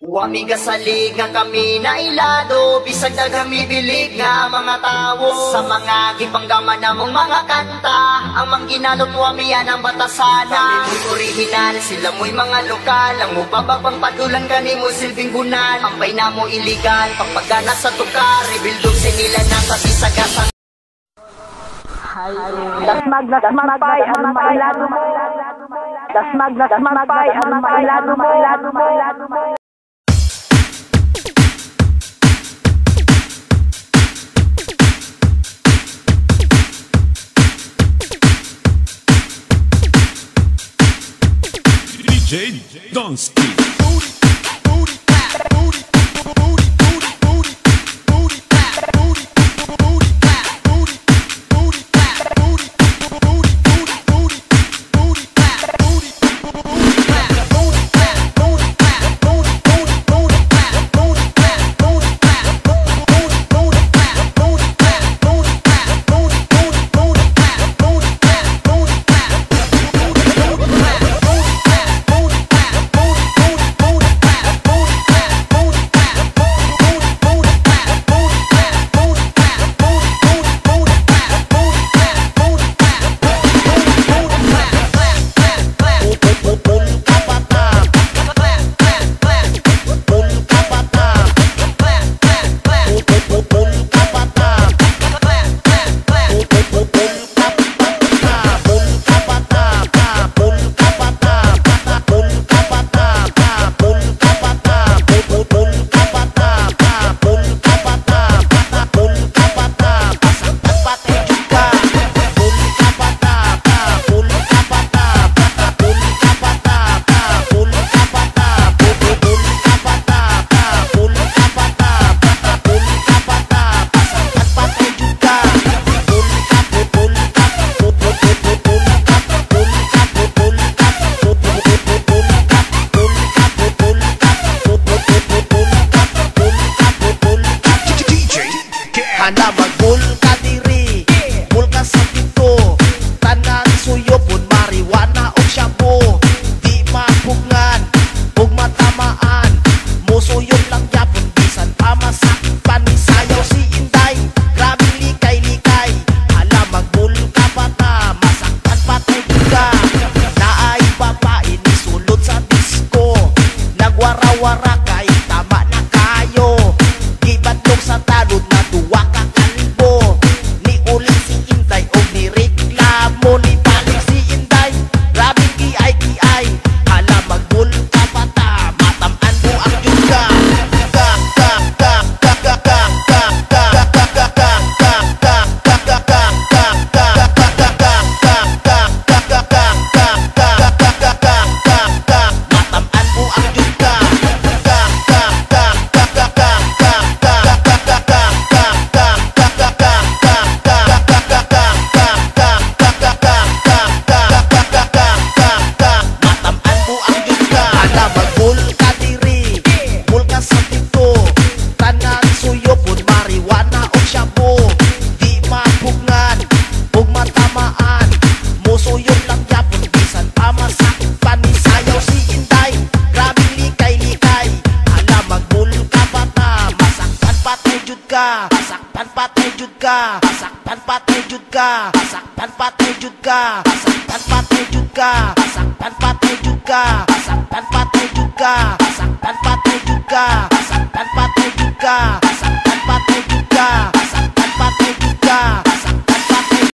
Wami gasalig nga kami na ilado, bisag na gamibilig nga mga tawo. Sa mga gipanggaman namong mga kanta, ang mangginalot wami yan ang batasana. Kami mo'y original, sila mo'y mga lokal. Ang mupababang padulan gani mo silbing bunal. Ang paina mo iligal, pagpagana sa tukar, rebildog sinila ng kabisagasan. Dasmag pay ang mailado mo. Dasmag pay ang mailado mo. DJ Donsky. Handa magbul ka diri, bul ka sa pito, tanan suyo pun mariwana o shabu. Di mapugngan, ug matamaan, musuyod lang yapon bisan pamasakpan ni sayaw si Inday. Grabing likay-likay, hala magbul ka bata, masaktan patay ka. Naay babae ni sulod sa disco, nagwara-wara kay tama na kayo. Gibadlong sa talod na duwa ka kalbo, ni uling si Inday o ni reklamo ni balik si Inday. Grabing kiay-kiay, hala magbul ka bata, matamaan mo ang yuga. Matamaan mo ang yuga. Matamaan mo ang yuga. Hala magbul ka diri, bul ka sa pito, tanan suyo pun mariwana o shabu. Di mapugngan, ug matamaan, musuyod lang yapon bisan pamasakpan ni sayaw si Inday. Grabing likay-likay, hala magbul ka bata, masakpan patay jud ka, masakpan patay jud ka, masakpan patay jud ka, masakpan patay jud ka, masakpan patay jud ka, masakpan patay jud ka, masakpan patay jud ka, masakpan patay jud ka, masakpan patay jud ka, masakpan patay